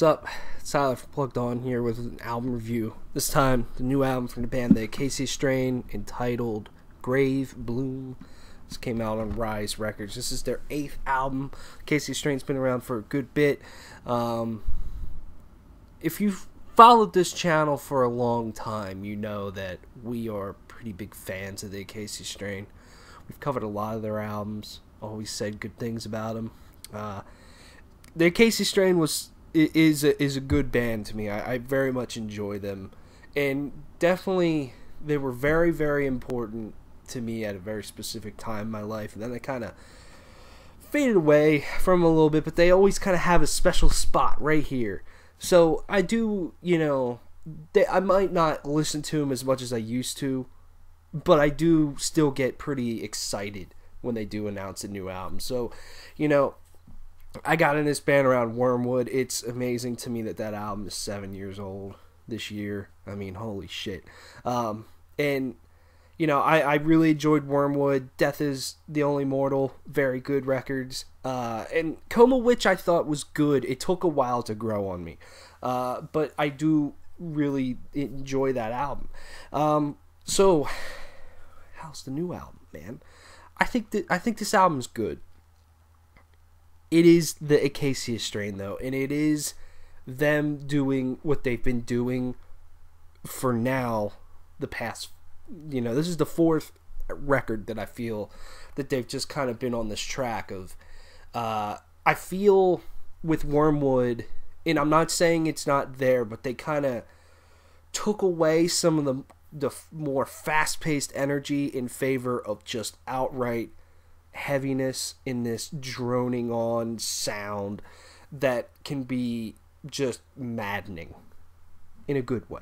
What's up? It's Tyler from Plugged On here with an album review. This time, the new album from the band the Acacia Strain, entitled Gravebloom. This came out on Rise Records. This is their 8th album. Acacia Strain's been around for a good bit. If you've followed this channel for a long time, you know that we are pretty big fans of the Acacia Strain. We've covered a lot of their albums, always said good things about them. The Acacia Strain is a good band to me. I very much enjoy them, and definitely they were very, very important to me at a very specific time in my life, and then they kind of faded away from a little bit, but they always kind of have a special spot right here. So I do, I might not listen to them as much as I used to, but I do still get pretty excited when they do announce a new album. So, I got in this band around Wormwood. It's amazing to me that album is 7 years old this year. I mean, holy shit. And, I really enjoyed Wormwood. Death is the Only Mortal. Very good records. And Coma Witch I thought was good. It took a while to grow on me. But I do really enjoy that album. So, how's the new album, man? I think this album's good. It is the Acacia Strain, though, and it is them doing what they've been doing for now, the past, this is the 4th record that I feel that they've just kind of been on this track of, I feel with Wormwood, and I'm not saying it's not there, but they kind of took away some of the more fast-paced energy in favor of just outright heaviness in this droning on sound that can be just maddening in a good way.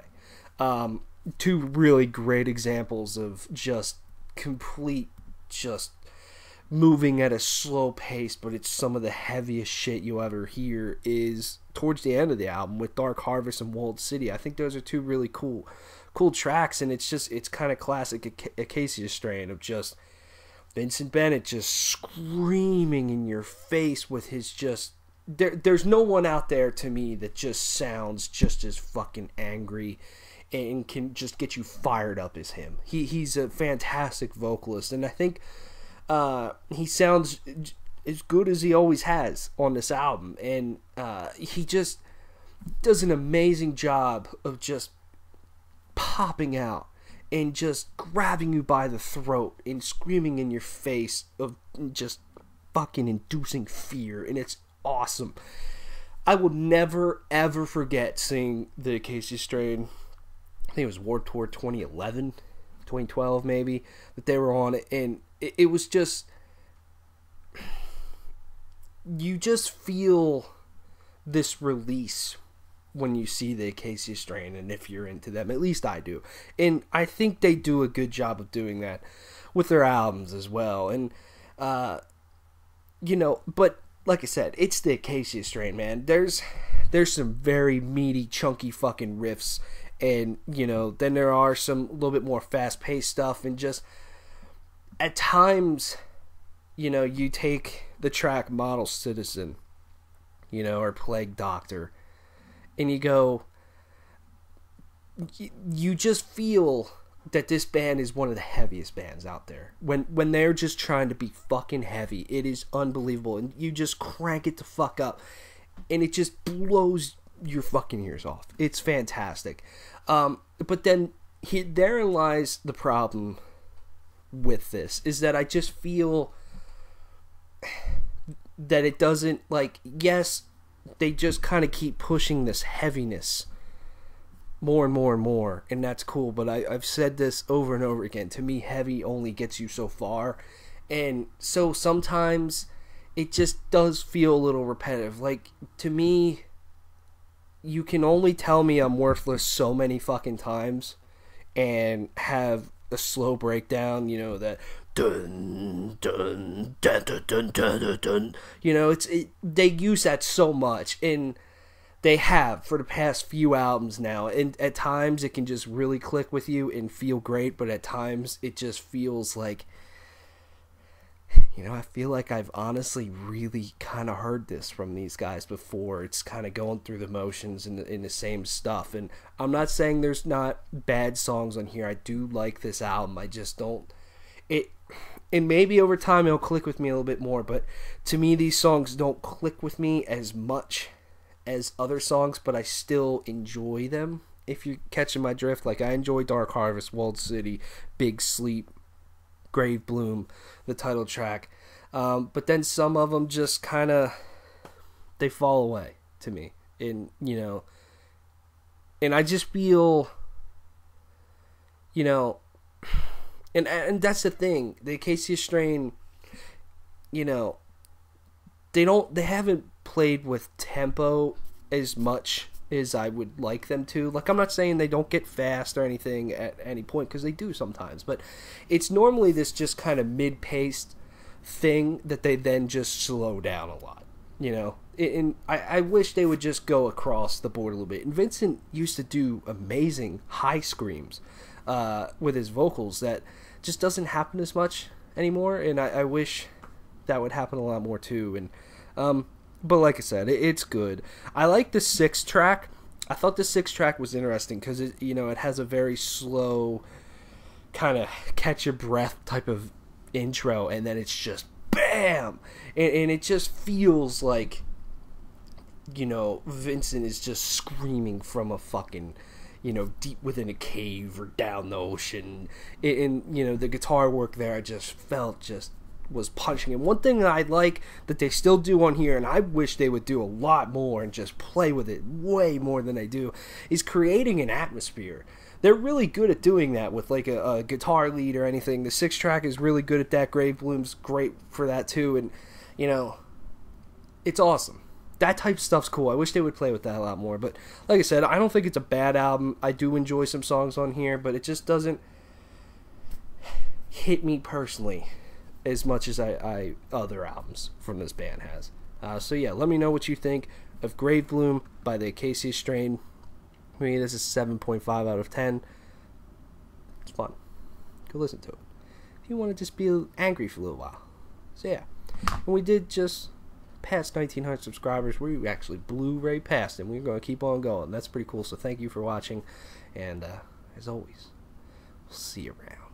Two really great examples of just complete, just moving at a slow pace, but it's some of the heaviest shit you ever hear is towards the end of the album with Dark Harvest and Walled City. I think those are two really cool tracks, and it's kind of classic Acacia Strain of just Vincent Bennett just screaming in your face with his just... There's no one out there to me that just sounds just as fucking angry and can just get you fired up as him. He's a fantastic vocalist, and I think he sounds as good as he always has on this album. And he just does an amazing job of just popping out and just grabbing you by the throat and screaming in your face of just fucking inducing fear, and it's awesome. I will never ever forget seeing the Acacia Strain. I think it was Warped Tour 2011, 2012 maybe, that they were on it, and it was just, you just feel this release when you see the Acacia Strain, and if you're into them, at least I do, and I think they do a good job of doing that with their albums as well. And but like I said, it's the Acacia Strain, man. There's some very meaty, chunky fucking riffs, and then there are some little bit more fast-paced stuff, and just at times, you take the track Model Citizen, or Plague Doctor, and you go, you just feel that this band is one of the heaviest bands out there. When they're just trying to be fucking heavy, it is unbelievable. And you just crank it the fuck up, and it just blows your fucking ears off. It's fantastic. But then therein lies the problem with this, is that I just feel that it doesn't, yes, they just kind of keep pushing this heaviness more and more and more, and that's cool, but I've said this over and over again. To me, heavy only gets you so far, and so sometimes it just does feel a little repetitive. To me, you can only tell me I'm worthless so many fucking times and have a slow breakdown, that dun dun dun dun dun dun dun. They use that so much, and they have for the past few albums now, and at times it can just really click with you and feel great, but at times it just feels like I feel like I've honestly really kind of heard this from these guys before. It's kind of going through the motions in the same stuff. And I'm not saying there's not bad songs on here. I do like this album. I just don't. And maybe over time it'll click with me a little bit more. But to me, these songs don't click with me as much as other songs. But I still enjoy them. If you're catching my drift, like I enjoy Dark Harvest, Walled City, Big Sleep, Gravebloom, the title track, but then some of them just kind of they fall away to me, and and I just feel, and that's the thing. The Acacia Strain, they haven't played with tempo as much as I would like them to. Like, I'm not saying they don't get fast or anything at any point, because they do sometimes, but it's normally this just kind of mid-paced thing that they then just slow down a lot, and I wish they would just go across the board a little bit. And Vincent used to do amazing high screams with his vocals that just doesn't happen as much anymore, and I wish that would happen a lot more too. And but like I said, it's good. I like the 6th track. I thought the 6th track was interesting because it has a very slow, kind of catch your breath type of intro, and then it's just bam, and it just feels like Vincent is just screaming from a fucking deep within a cave or down the ocean. And the guitar work there, I just felt was punching. And one thing that I like that they still do on here, and I wish they would do a lot more and just play with it way more than they do, is creating an atmosphere. They're really good at doing that with like a guitar lead or anything. The 6th track is really good at that. Gravebloom's great for that too, and it's awesome. That type of stuff's cool. I wish they would play with that a lot more. But like I said, I don't think it's a bad album. I do enjoy some songs on here, but it just doesn't hit me personally as much as I other albums from this band has. So yeah, let me know what you think of Gravebloom by the Acacia Strain. I mean, this is 7.5 out of 10. It's fun. Go listen to it if you want to just be angry for a little while. So yeah, and we did just pass 1,900 subscribers. We actually blew right past it. We're going to keep on going. That's pretty cool. So thank you for watching, and as always, we'll see you around.